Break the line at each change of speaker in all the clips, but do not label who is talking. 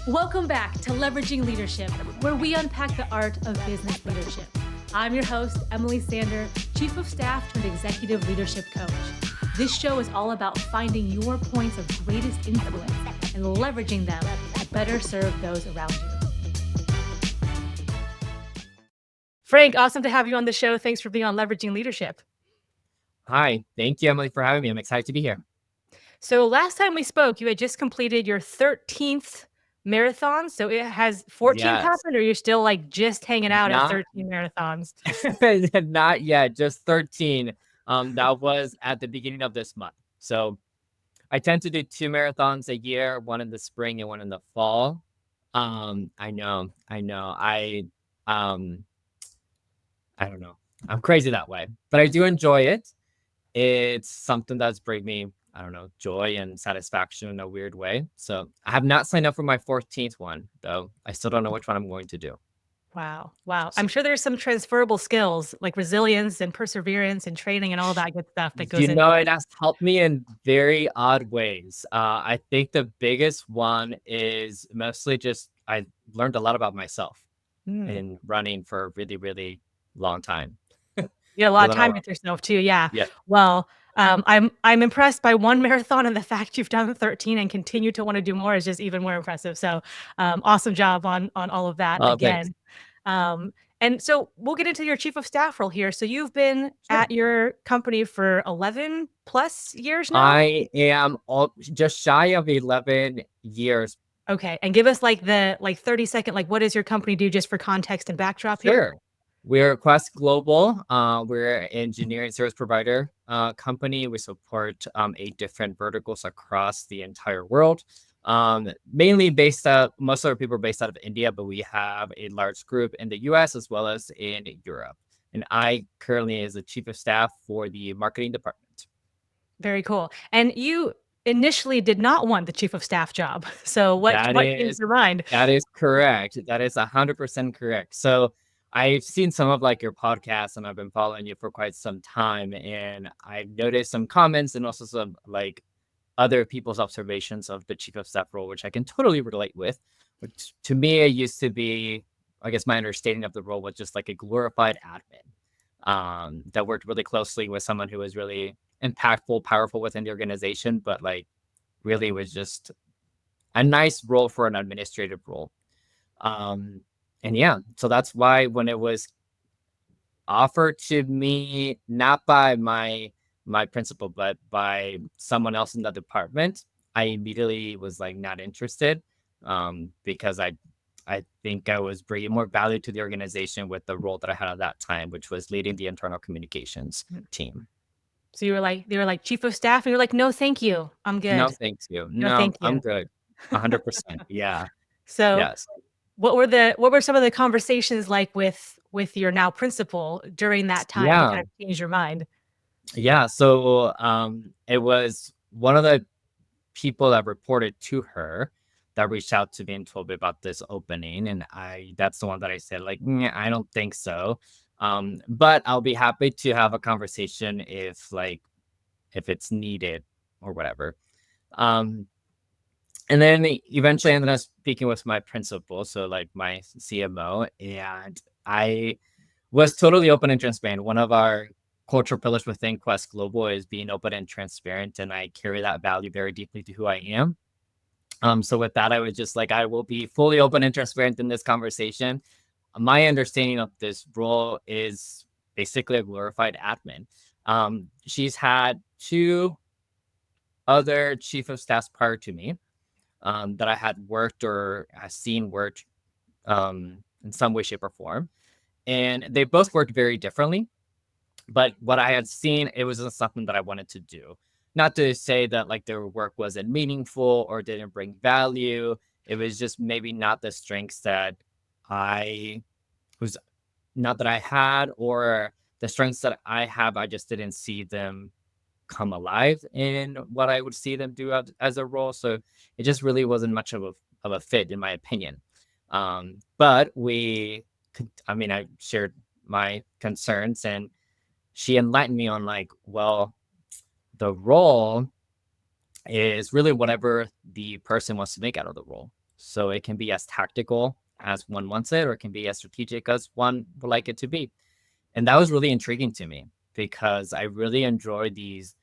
Welcome back to Leveraging Leadership, where we unpack the art of business leadership. I'm your host, Emily Sander, Chief of Staff turned Executive Leadership Coach. This show is all about finding your points of greatest influence and leveraging them to better serve those around you. Frank, awesome to have you on the show. Thanks for being on Leveraging Leadership.
Hi, thank you, Emily, for having me. I'm excited to be here.
So last time we spoke, you had just completed your 13th marathon. So it has 14 happened, or you're still like just hanging out at 13 marathons?
Not yet, just 13. That was at the beginning of this month. So I tend to do 2 marathons a year, one in the spring and one in the fall. I know. I don't know. I'm crazy that way, but I do enjoy it. It's something that's bring me, I don't know, joy and satisfaction in a weird way. So I have not signed up for my 14th one, though. I still don't know which one I'm going to do.
Wow. I'm sure there's some transferable skills like resilience and perseverance and training and all that good stuff that goes into it.
It has helped me in very odd ways. I think the biggest one is mostly just I learned a lot about myself in running for a really, really long time.
You had a lot of time with yourself too. Yeah.
Yeah.
Well, I'm impressed by one marathon, and the fact you've done 13 and continue to want to do more is just even more impressive. So awesome job on all of that again. And so we'll get into your chief of staff role here. So you've been at your company for 11 plus years now?
I am just shy of 11 years.
Okay. And give us like the 30-second, like what does your company do just for context and backdrop here?
Sure. We're Quest Global. We're an engineering service provider company. We support 8 different verticals across the entire world. Mainly most of our people are based out of India, but we have a large group in the US as well as in Europe. And I currently is the chief of staff for the marketing department.
Very cool. And you initially did not want the chief of staff job. So what came to your mind?
That is correct. That is 100% correct. So I've seen some of like your podcasts and I've been following you for quite some time. And I've noticed some comments and also some like other people's observations of the chief of staff role, which I can totally relate with. Which to me, it used to be, I guess my understanding of the role was just like a glorified admin that worked really closely with someone who was really impactful, powerful within the organization, but like really was just a nice role for an administrative role. And yeah, so that's why when it was offered to me, not by my principal, but by someone else in the department, I immediately was like not interested because I think I was bringing more value to the organization with the role that I had at that time, which was leading the internal communications team.
So they were like chief of staff, and you're like, no, thank you, I'm good.
No, thank you. No, thank you. I'm good. 100%. Yeah.
So
yes.
What were some of the conversations like with your now principal during that time to kind of change your mind?
Yeah. So it was one of the people that reported to her that reached out to me and told me about this opening. And that's the one that I said, like, I don't think so. But I'll be happy to have a conversation if it's needed or whatever. And then eventually I ended up speaking with my principal, so like my CMO, and I was totally open and transparent. One of our cultural pillars within Quest Global is being open and transparent, and I carry that value very deeply to who I am. So with that, I was just like, I will be fully open and transparent in this conversation. My understanding of this role is basically a glorified admin. She's had 2 other chief of staffs prior to me that I had worked or seen work in some way, shape, or form. And they both worked very differently. But what I had seen, it wasn't something that I wanted to do. Not to say that like their work wasn't meaningful or didn't bring value. It was just maybe not the strengths that I had, or the strengths that I have, I just didn't see them come alive in what I would see them do as a role. So it just really wasn't much of a fit, in my opinion. But I shared my concerns, and she enlightened me on like, well, the role is really whatever the person wants to make out of the role. So it can be as tactical as one wants it, or it can be as strategic as one would like it to be. And that was really intriguing to me because I really enjoy these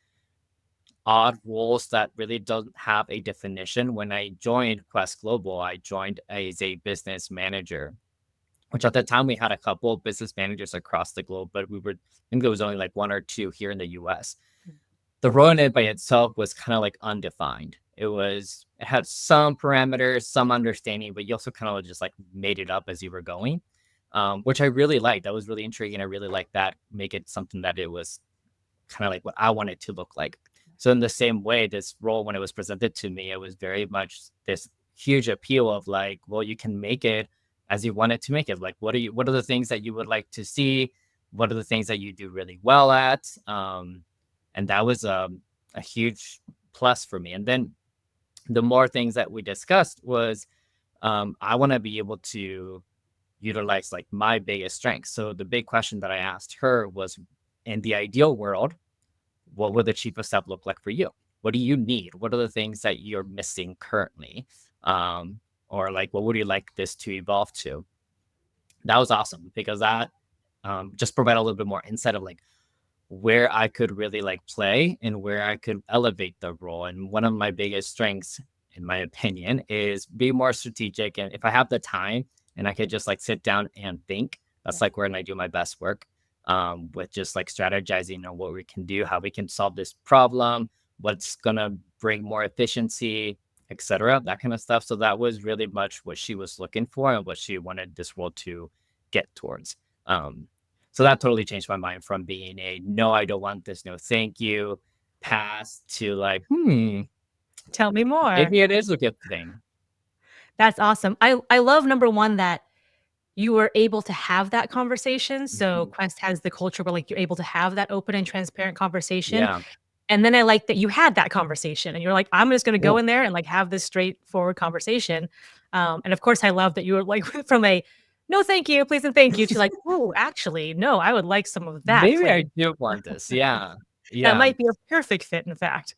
odd roles that really don't have a definition. When I joined Quest Global, I joined as a business manager, which at the time we had a couple of business managers across the globe, but I think there was only like one or two here in the US. The role in it by itself was kind of like undefined. It had some parameters, some understanding, but you also kind of just like made it up as you were going, which I really liked. That was really intriguing. I really liked that. Make it something that it was kind of like what I want it to look like. So in the same way, this role, when it was presented to me, it was very much this huge appeal of like, well, you can make it as you want it to make it. Like, what are the things that you would like to see? What are the things that you do really well at? And that was a huge plus for me. And then the more things that we discussed was, I want to be able to utilize like my biggest strengths. So the big question that I asked her was, in the ideal world, what would the chief of staff look like for you? What do you need? What are the things that you're missing currently? Or like, what would you like this to evolve to? That was awesome because that just provided a little bit more insight of like where I could really like play and where I could elevate the role. And one of my biggest strengths, in my opinion, is be more strategic. And if I have the time and I could just like sit down and think, that's like where I do my best work, with just like strategizing on what we can do, how we can solve this problem, what's gonna bring more efficiency, etc. That kind of stuff. So that was really much what she was looking for and what she wanted this role to get towards. Um, so that totally changed my mind from being a no, I don't want this, no, thank you, pass to like,
Tell me more.
maybe it is a good thing.
That's awesome. I love number one that you were able to have that conversation. So
Mhm.
Quest has the culture where like you're able to have that open and transparent conversation.
Yeah.
And then I like that you had that conversation and you're like, I'm just going to go
Cool.
in there and like have this straightforward conversation. And of course, I love that you were like from a no, thank you, please and thank you to like, oh, actually, no, I would like some of that
Maybe I
flavor.
do want this. Yeah.
That
Yeah.
might be a perfect fit, in fact.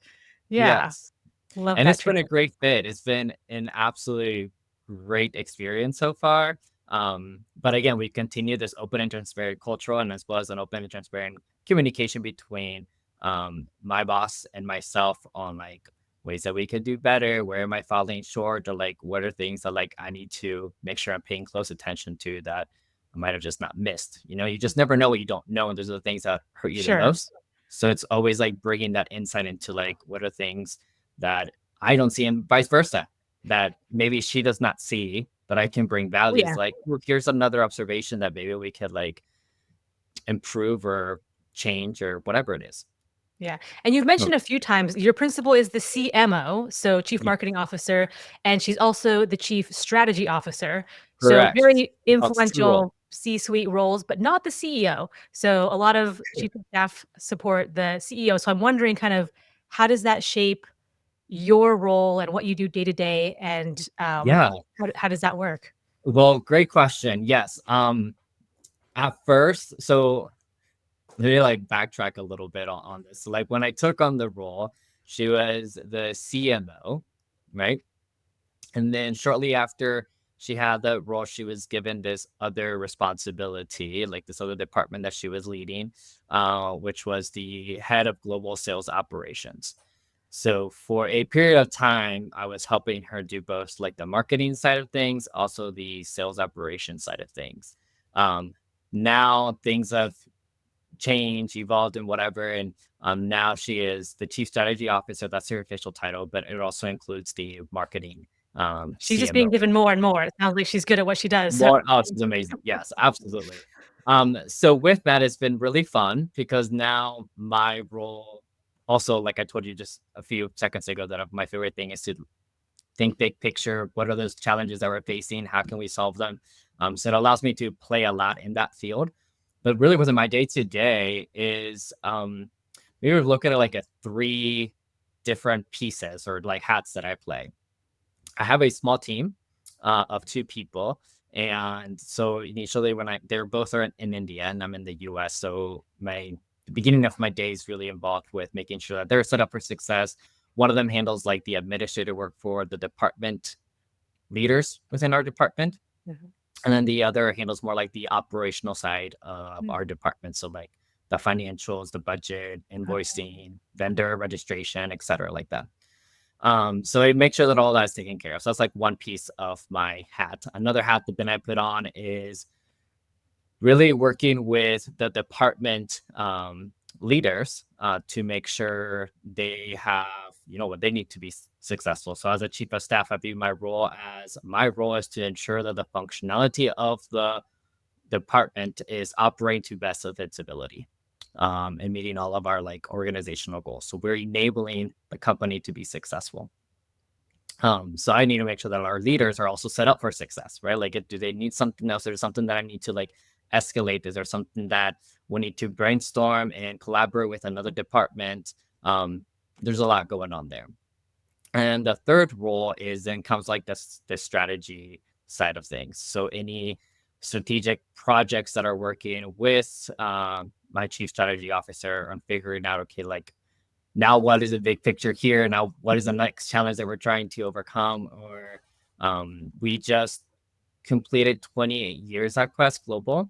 Yeah,
Yes.
love
And
that
it's been a
transition.
great fit. It's been an absolutely great experience so far. But again, we continue this open and transparent culture, and as well as an open and transparent communication between my boss and myself on like ways that we could do better, where am I falling short, or like what are things that like I need to make sure I'm paying close attention to that I might have just not missed. You just never know what you don't know, and those are the things that hurt you the
Sure.
most. So it's always like bringing that insight into like what are things that I don't see, and vice versa, that maybe she does not see, but I can bring
Oh,
values.
yeah.
Like, "Look, here's another observation that maybe we could like improve or change or whatever it is."
Yeah. And you've
Oh,
mentioned a few times your principal is the CMO, so Chief
yeah,
Marketing Officer, and she's also the Chief Strategy Officer. So
correct.
very
That's two role.
influential C-suite roles, but not the CEO. So a lot of chief of staff support the CEO. So I'm wondering kind of how does that shape your role and what you do day to day, and
Yeah.
how does that work?
Well, great question. Yes. At first, so let me like backtrack a little bit on this. So, like when I took on the role, she was the CMO, right? And then shortly after she had that role, she was given this other responsibility, like this other department that she was leading, which was the head of global sales operations. So for a period of time, I was helping her do both like the marketing side of things, also the sales operation side of things. Um, Now things have changed, evolved, and whatever. And now she is the chief strategy officer. That's her official title, but it also includes the marketing
She's just being
CMO.
given more and more. It sounds like she's good at what she does. So
More, oh, she's amazing. Yes, absolutely. So with that, it's been really fun because now my role, also, like I told you just a few seconds ago, that my favorite thing is to think big picture. What are those challenges that we're facing? How can we solve them? So it allows me to play a lot in that field. But really, within my day to day is we were looking at like a three different pieces or like hats that I play. I have a small team of two people. And so initially, when they're both are in India and I'm in the US, so the beginning of my day is really involved with making sure that they're set up for success. One of them handles like the administrative work for the department leaders within our department.
Mhm.
And then the other handles more like the operational side of
Mm.
our department. So like the financials, the budget,
Okay.
invoicing, vendor registration, et cetera, like that. So I make sure that all that is taken care of. So that's like one piece of my hat. Another hat that then I put on is really working with the department leaders to make sure they have, what they need to be successful. So as a chief of staff, I view my role is to ensure that the functionality of the department is operating to best of its ability, and meeting all of our like organizational goals. So we're enabling the company to be successful. So I need to make sure that our leaders are also set up for success, right? Like, do they need something else? There's something that I need to like escalate. Is there something that we need to brainstorm and collaborate with another department? There's a lot going on there. And the third role is then comes like this strategy side of things. So any strategic projects that are working with my chief strategy officer on figuring out, okay, like now what is the big picture here? Now what is the next challenge that we're trying to overcome? Or we just completed 28 years at Quest Global,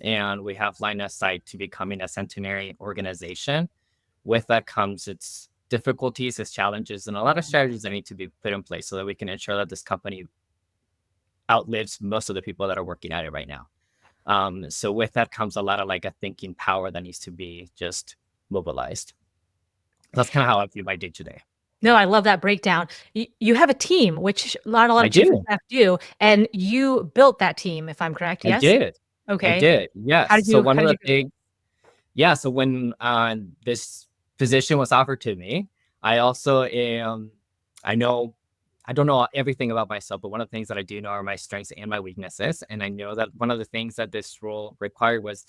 and we have line of sight to becoming a centenary organization. With that comes its difficulties, its challenges, and a lot of strategies that need to be put in place so that we can ensure that this company outlives most of the people that are working at it right now. So with that comes a lot of like a thinking power that needs to be just mobilized. That's kind of how I view my day to day.
No, I love that breakdown. You have a team, which not a lot
I
of chief of
do.
staff do, and you built that team, if I'm correct,
I
yes?
did. I
Okay.
did. Yes. So one
How
of
did
the
you do
things, yeah. So when this position was offered to me, I also am, I know, I don't know everything about myself, but one of the things that I do know are my strengths and my weaknesses. And I know that one of the things that this role required was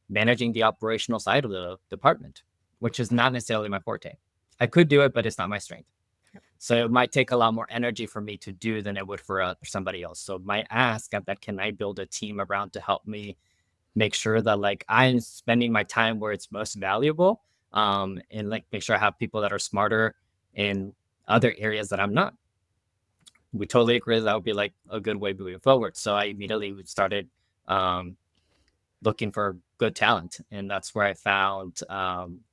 managing the operational side of the department, which is not necessarily my forte. I could do it, but it's not my strength. So it might take a lot more energy for me to do than it would for somebody else. So my ask of that, can I build a team around to help me make sure that like I'm spending my time where it's most valuable, and like make sure I have people that are smarter in other areas that I'm not. We totally agree that would be like a good way moving forward. So I immediately started um, looking for good talent, and that's where I found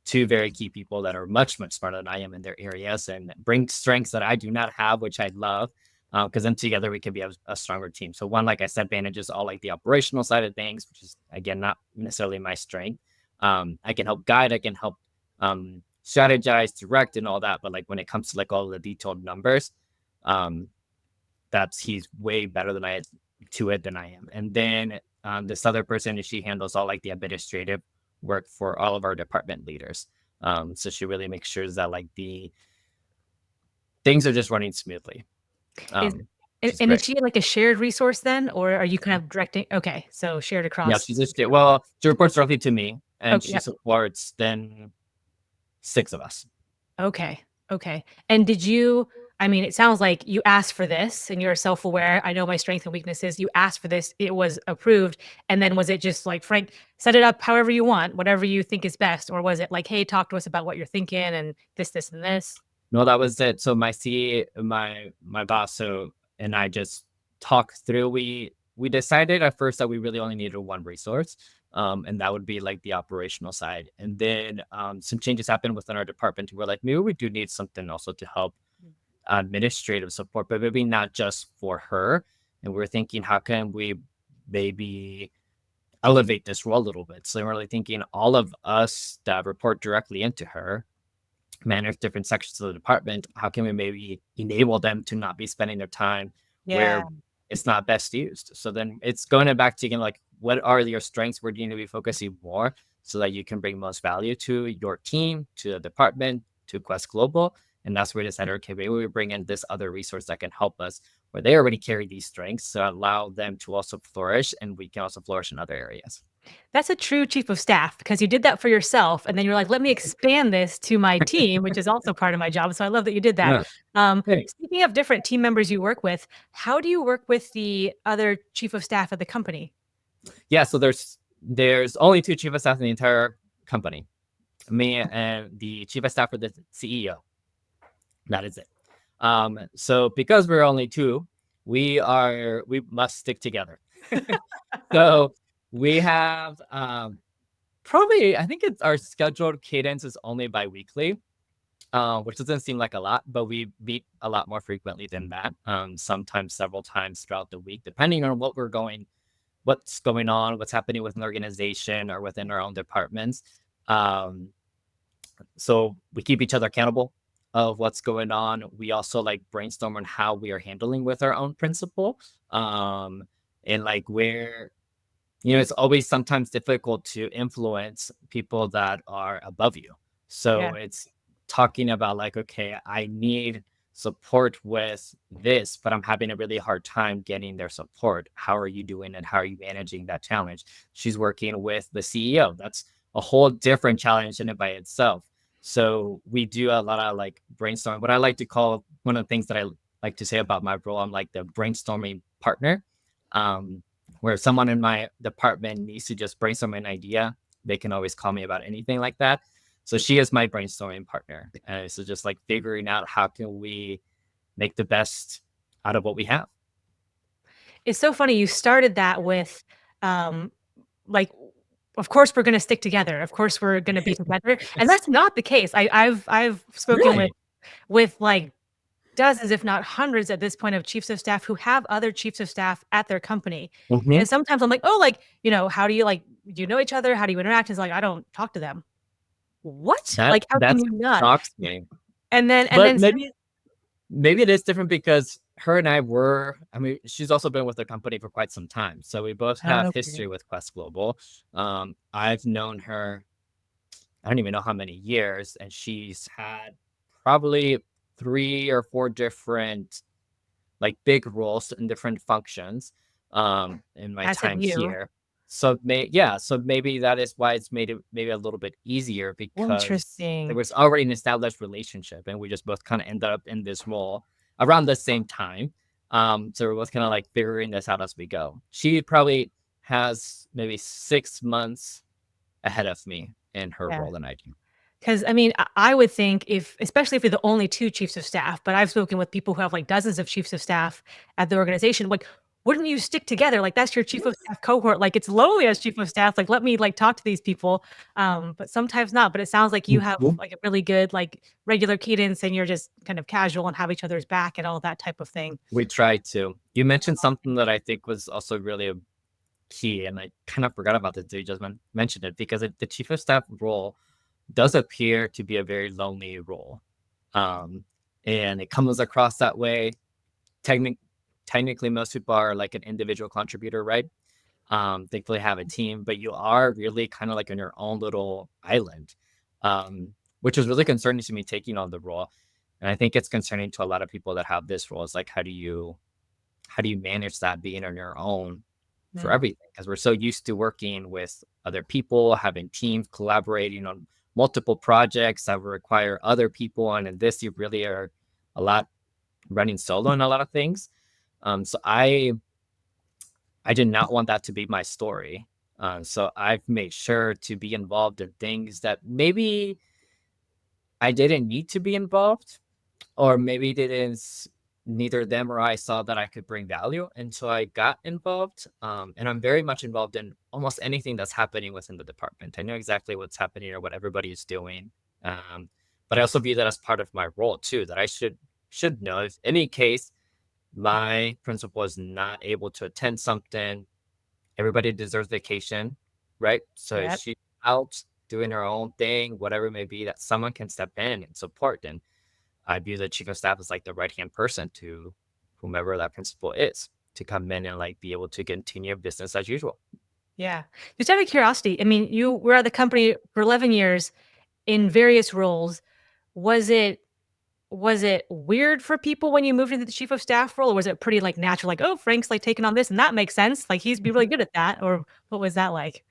two very key people that are much smarter than I am in their areas and bring strengths that I do not have, which I love. Because then together we can be a stronger team. So one, like I said, manages all like the operational side of things, which is again not necessarily my strength. I can help guide, I can help strategize, direct, and all that. But like when it comes to like all the detailed numbers, um, that's he's way better than I to it than I am. And then this other person, she handles all like the administrative work for all of our department leaders. So she really makes sure that like the things are just running smoothly,
is
which is
and is
great.
she like a shared resource then, or are you kind of directing okay, so shared
Yeah,
across
she's just well, she reports directly to me, and
okay,
she
yep.
supports then 6 of us.
Okay. Okay. And did you I mean, it sounds like you asked for this and you're self-aware. I know my strengths and weaknesses. You asked for this, it was approved. And then was it just like, Frank, set it up however you want, whatever you think is best? Or was it like, hey, talk to us about what you're thinking and this, and this?
No, that was it. So my boss, and I just talked through. We decided at first that we really only needed one resource, and that would be like the operational side. And then some changes happened within our department. We're like, maybe we do need something also to help administrative support, but maybe not just for her. And we're thinking, how can we maybe elevate this role a little bit? So we're really thinking all of us that report directly into her manage different sections of the department. How can we maybe enable them to not be spending their time
Yeah.
where it's not best used? So then it's going back to again, like, what are your strengths? Where do you need to be focusing more so that you can bring most value to your team, to the department, to Quest Global? And that's where we decided, okay, maybe we bring in this other resource that can help us where they already carry these strengths to allow them to also flourish, and we can also flourish in other areas.
That's a true chief of staff because you did that for yourself. And then you're like, let me expand this to my team, which is also part of my job. So I love that you did that.
Yeah. Thanks.
Speaking of different team members you work with, how do you work with the other chief of staff at the company?
Yeah. So there's only two chief of staff in the entire company, me and the chief of staff for the CEO. That is it. So because we're only two, we must stick together. So we have probably, I think it's our scheduled cadence is only bi-weekly, which doesn't seem like a lot, but we meet a lot more frequently than that. Sometimes several times throughout the week, depending on what's going on, what's happening with an organization or within our own departments. Um, so we keep each other accountable of what's going on. We also like brainstorm on how we are handling with our own principal. And like where it's always sometimes difficult to influence people that are above you.
Yeah.
So it's talking about like, okay, I need support with this, but I'm having a really hard time getting their support. How are you doing it? How are you managing that challenge? She's working with the CEO. That's a whole different challenge in it by itself. So we do a lot of like brainstorming. What I like to call one of the things that I like to say about my role, I'm like the brainstorming partner. Where someone in my department needs to just brainstorm an idea, they can always call me about anything like that. So she is my brainstorming partner. And so just like figuring out how can we make the best out of what we have.
It's so funny you started that with, like, of course we're gonna stick together. Of course we're gonna be together. And that's not the case. I've spoken
Really?
with like dozens, if not hundreds at this point of chiefs of staff who have other chiefs of staff at their company.
Mhm.
And sometimes I'm like, oh, like, how do you like, do you know each other? How do you interact? It's like, I don't talk to them. What?
That
Like, how can
that
you not?
shocks me.
And
But
then
maybe it is different because her and I mean, she's also been with the company for quite some time. So we both have
okay.
history with Quest Global. I've known her, I don't even know how many years, and she's had probably 3 or 4 different like big roles in different functions in my
As have
time
you.
here. So maybe that is why it's made it maybe a little bit easier because there
Interesting.
was already an established relationship and we just both kind of ended up in this role around the same time. So we're both kind of like figuring this out as we go. She probably has maybe 6 months ahead of me in her
Yeah.
role than I do.
Because I mean, I would think if, especially if you're the only two chiefs of staff, but I've spoken with people who have like dozens of chiefs of staff at the organization. Like, wouldn't you stick together? Like, that's your chief of staff cohort. Like, it's lonely as chief of staff. Like, let me like talk to these people. But sometimes not. But it sounds like you have
Mhm.
like a really good like regular cadence, and you're just kind of casual and have each other's back and all that type of thing.
We try to. You mentioned something that I think was also really key, and I kind of forgot about this. You just mentioned it because the chief of staff role does appear to be a very lonely role, um, and it comes across that way. Technic- Technically, most people are like an individual contributor, right? Thankfully, have a team, but you are really kind of like on your own little island, um, which was really concerning to me taking on the role, and I think it's concerning to a lot of people that have this role. It's like how do you manage that being on your own for
Mm,
everything? Because we're so used to working with other people, having teams, collaborating on multiple projects that require other people. And in this, you really are a lot running solo in a lot of things. So I did not want that to be my story. So I've made sure to be involved in things that maybe I didn't need to be involved, or maybe didn't neither them or I saw that I could bring value until I got involved. And I'm very much involved in almost anything that's happening within the department. I know exactly what's happening or what everybody is doing. Um, but I also view that as part of my role too, that I should know if any case my principal is not able to attend something, everybody deserves vacation, right? So if
yep.
she's out doing her own thing, whatever it may be, that someone can step in and support. And I view the chief of staff as like the right hand person to whomever that principal is to come in and like be able to continue business as usual.
Yeah. Just out of curiosity, I mean, you were at the company for 11 years in various roles. Was it Was it weird for people when you moved into the chief of staff role, or was it pretty, like, natural, like, "Oh, Frank's, like, taking on this, and that makes sense, like, he'd be really good at that," or what was that like?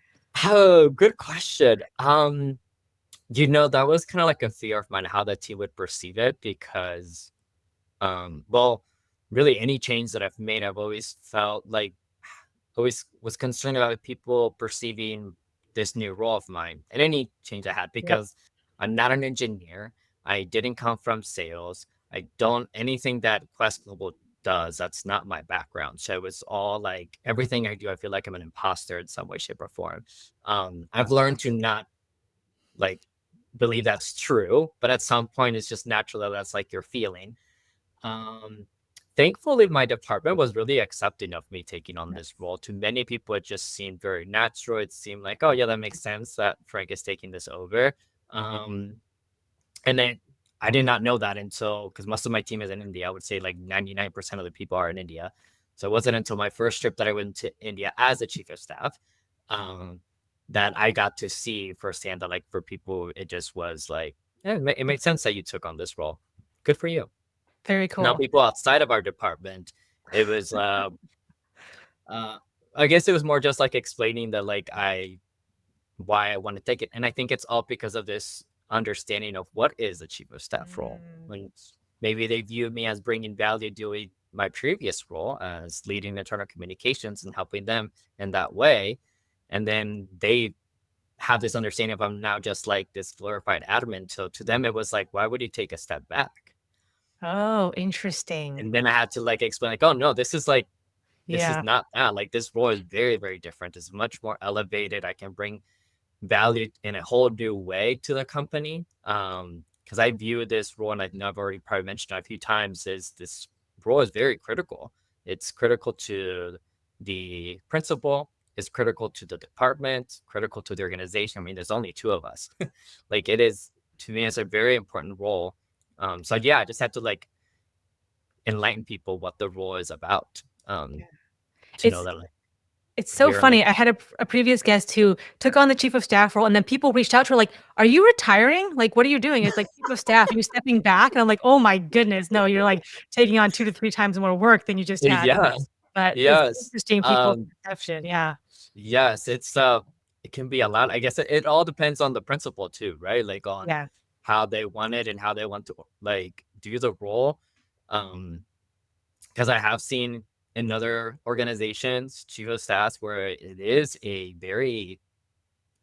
Oh, good question. That was kind of like a fear of mine how the team would perceive it because well, really any change that I've made, I've always felt like always was concerned about people perceiving this new role of mine and any change I had
Yep.
because I'm not an engineer. I didn't come from sales. I don't anything that Quest Global. does. That's not my background. So it was all like everything I do, I feel like I'm an imposter in some way, shape, or form. I've learned to not like believe that's true, but at some point it's just natural that that's like your feeling. Um, Thankfully, my department was really accepting of me taking on this role. To many people, it just seemed very natural. It seemed like, oh yeah, that makes sense that Frank is taking this over. Um, and then I did not know that until because most of my team is in India. I would say like 99% of the people are in India. So it wasn't until my first trip that I went to India as a chief of staff um, that I got to see firsthand that like for people, it just was like, yeah, it made sense that you took on this role. Good for you.
Very
Now,
cool.
people outside of our department, it was, I guess it was more just like explaining that like why I want to take it. And I think it's all because of this understanding of what is a chief of staff role. When maybe they view me as bringing value doing my previous role as leading internal communications and helping them in that way. And then they have this understanding of I'm now just like this glorified admin. So to them, it was like, why would you take a step back?
Oh, interesting.
And then I had to like explain, like, oh no, this is
Yeah.
not that. Like this role is very, very different. It's much more elevated. I can bring value in a whole new way to the company. Because I view this role, and I know I've already probably mentioned it a few times, is this role is very critical. It's critical to the principal, it's critical to the department, critical to the organization. I mean, there's only two of us. Like it is to me, it's a very important role. So yeah, I just had to like enlighten people what the role is about. To know
It's
that like
it's so
we're in
funny. I had a previous guest who took on the chief of staff role, and then people reached out to her like, "Are you retiring? Like, what are you doing?" It's like chief of staff. Are you stepping back? And I'm like, "Oh my goodness, no! You're like taking on 2 to 3 times more work than you just had."
yeah,
But it's
yes.
interesting people's perception. Yeah,
Yes, it can be a lot. I guess it all depends on the principal too, right? Like on
yeah,
how they want it and how they want to like do the role. Because I have seen in other organizations, chief of staff, where it is a very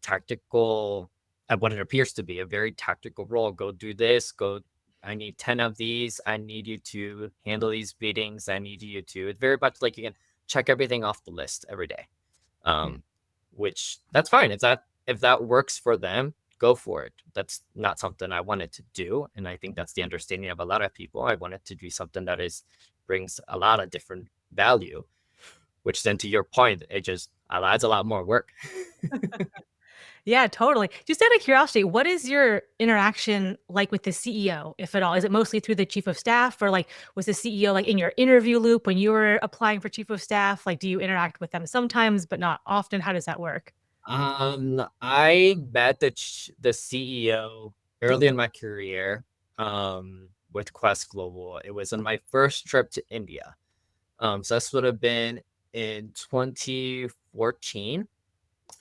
tactical, what it appears to be a very tactical role. Go do this, go. I need 10 of these. I need you to handle these meetings. I need you to. It's very much like you can check everything off the list every day.
yeah.
Which that's fine. If that works for them, go for it. That's not something I wanted to do. And I think that's the understanding of a lot of people. I wanted to do something that is brings a lot of different value, which then to your point, it just adds a lot more work.
Yeah, totally. Just out of curiosity, what is your interaction like with the CEO, if at all? Is it mostly through the chief of staff, or like was the CEO like in your interview loop when you were applying for chief of staff? Like, do you interact with them sometimes, but not often? How does that work?
I met the CEO early in my career, with Quest Global. It was on my first trip to India. So this would have been in 2014,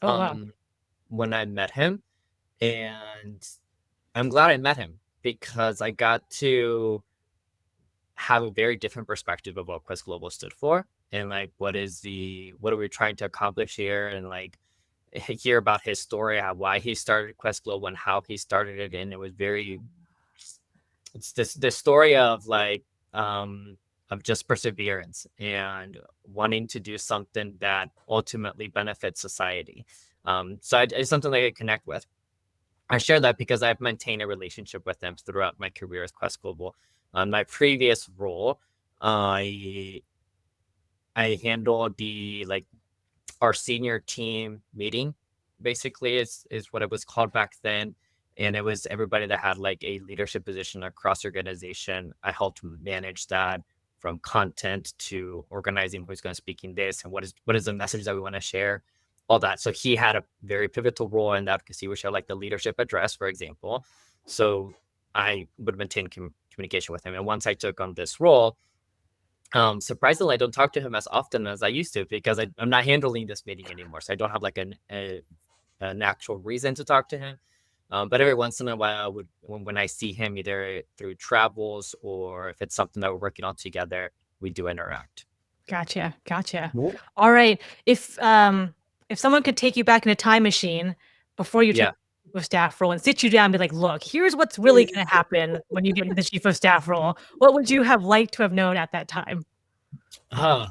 Oh, wow.
um, when I met him, and I'm glad I met him because I got to have a very different perspective of what Quest Global stood for and like what are we trying to accomplish here and like hear about his story, why he started Quest Global and how he started it. And it was very, it's this story of like, of just perseverance and wanting to do something that ultimately benefits society. So it's something that I connect with. I share that because I've maintained a relationship with them throughout my career as Quest Global. On my previous role, I I handled the like our senior team meeting, basically is what it was called back then. And it was everybody that had like a leadership position across the organization. I helped manage that from content to organizing who's going to speak in this and what is the message that we want to share, all that. So he had a very pivotal role in that because he would share like the leadership address, for example. So I would maintain communication with him. And once I took on this role, surprisingly, I don't talk to him as often as I used to because I'm not handling this meeting anymore. So I don't have like an actual reason to talk to him. But every once in a while, when I see him either through travels or if it's something that we're working on together, we do interact.
Gotcha. Gotcha.
Cool.
All right. If someone could take you back in a time machine before you took
Yeah.
the chief of staff role and sit you down and be like, look, here's what's really going to happen when you get into the chief of staff role, what would you have liked to have known at that time?
Oh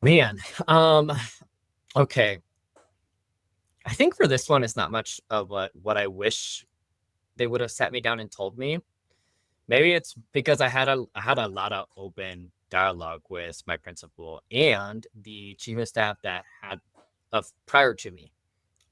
man. Um, okay. I think for this one, it's not much of what I wish they would have sat me down and told me. Maybe it's because I had a lot of open dialogue with my principal and the chief of staff that had of prior to me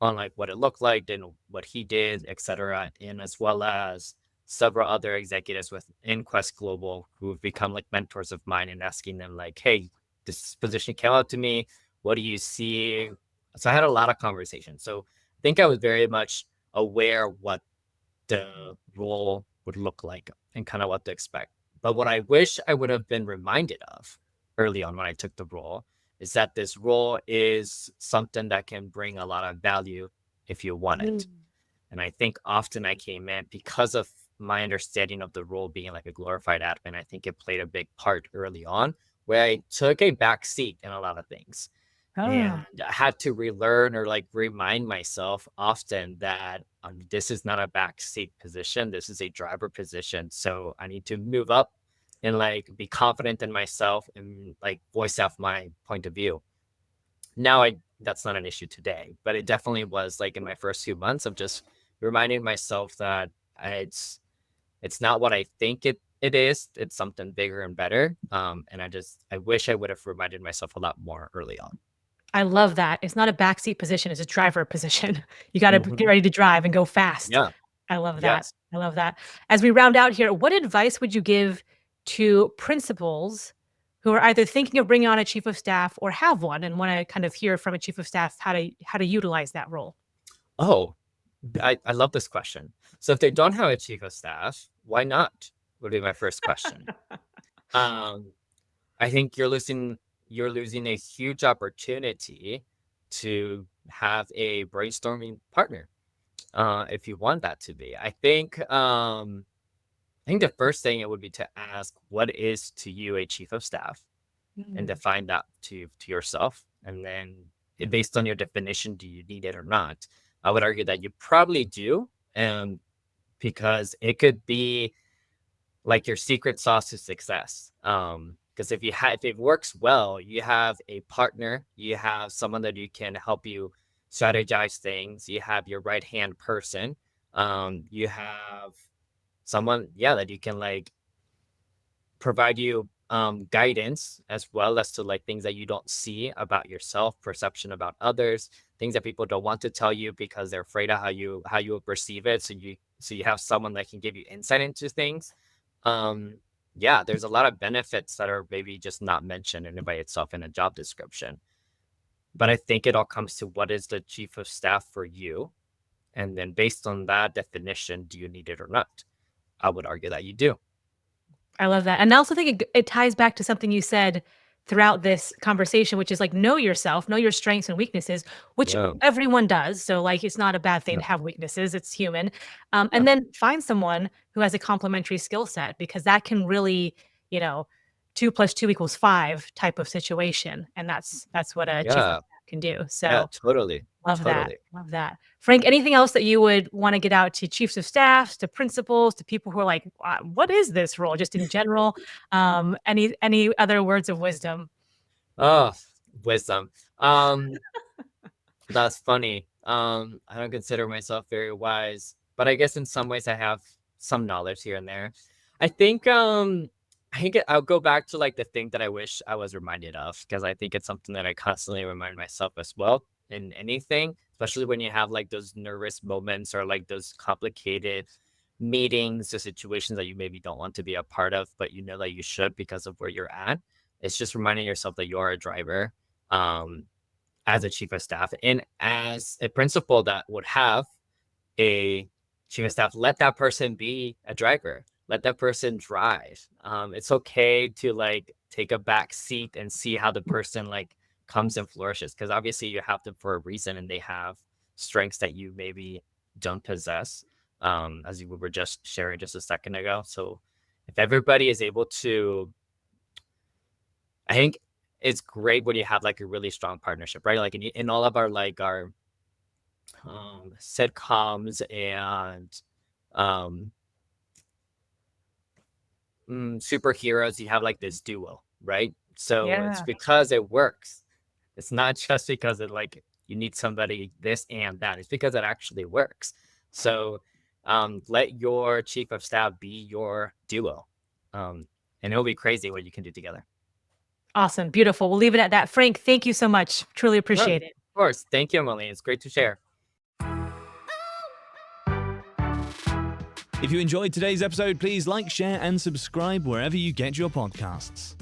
on like what it looked like and what he did, etc. And as well as several other executives within Quest Global who have become like mentors of mine and asking them like, hey, this position came out to me. What do you see? So I had a lot of conversations. So I think I was very much aware what the role would look like and kind of what to expect. But what I wish I would have been reminded of early on when I took the role is that this role is something that can bring a lot of value if you want it.
Mm.
And I think often I came in because of my understanding of the role being like a glorified admin. I think it played a big part early on where I took a back seat in a lot of things. And
Oh,
I had to relearn or like remind myself often that this is not a backseat position. This is a driver position. So I need to move up and like be confident in myself and like voice out my point of view. Now I that's not an issue today, but it definitely was like in my first few months of just reminding myself that it's not what I think it is. It's something bigger and better. And I wish I would have reminded myself a lot more early on.
I love that. It's not a backseat position, it's a driver position. You gotta get
Mhm.
ready to drive and go fast.
Yeah.
I love that.
Yes.
I love that. As we round out here, what advice would you give to principals who are either thinking of bringing on a chief of staff or have one and wanna kind of hear from a chief of staff how to utilize that role?
Oh, I love this question. So if they don't have a chief of staff, why not? Would be my first question. Um, I think you're losing a huge opportunity to have a brainstorming partner. If you want that to be. I think the first thing it would be to ask what is to you a chief of staff and
Mm.
define that to yourself. And then based on your definition, do you need it or not? I would argue that you probably do. Because it could be like your secret sauce to success. Because if it works well, you have a partner, you have someone that you can help you strategize things, you have your right hand person, you have someone, yeah, that you can like provide you guidance as well as to like things that you don't see about yourself, perception about others, things that people don't want to tell you because they're afraid of how you will perceive it. So you have someone that can give you insight into things. um yeah, there's a lot of benefits that are maybe just not mentioned in and by itself in a job description, but I think it all comes to what is the chief of staff for you, and then based on that definition, do you need it or not? I would argue that you do.
I love that, and I also think it ties back to something you said throughout this conversation, which is, like, know yourself, know your strengths and weaknesses, which
Yeah.
everyone does, so, like, it's not a bad thing
Yeah.
to have weaknesses, it's human,
Yeah.
and then find someone who has a complementary skill set because that can really, you know, 2 plus 2 equals 5 type of situation, and that's what a chief of
Yeah.
staff can do,
Yeah,
so
totally,
love that,
totally.
love that. Frank, anything else that you would wanna get out to chiefs of staffs, to principals, to people who are like, What is this role?" Just in general, any other words of wisdom?
Oh, wisdom. Um, that's funny. I don't consider myself very wise, but I guess in some ways I have some knowledge here and there. I think I'll go back to like the thing that I wish I was reminded of because I think it's something that I constantly remind myself as well in anything, especially when you have like those nervous moments or like those complicated meetings or situations that you maybe don't want to be a part of, but you know that you should because of where you're at. It's just reminding yourself that you're a driver. Um, as a chief of staff and as a principal that would have a chief of staff, let that person be a driver. Let that person drive. It's okay to like take a back seat and see how the person like comes and flourishes because obviously you have them for a reason and they have strengths that you maybe don't possess. As you were just sharing just a second ago. So if everybody is able to, I think it's great when you have like a really strong partnership, right? Like in all of our sitcoms and um superheroes, you have like this duo, right? So it's
Yeah.
because it works. It's not just because it like you need somebody this and that. It's because it actually works. So let your chief of staff be your duo. And it'll be crazy what you can do together.
Awesome. Beautiful. We'll leave it at that. Frank, thank you so much. Truly
Sure,
appreciate
of
it.
course. Thank you, Emily. It's great to share.
If you enjoyed today's episode, please like, share, and subscribe wherever you get your podcasts.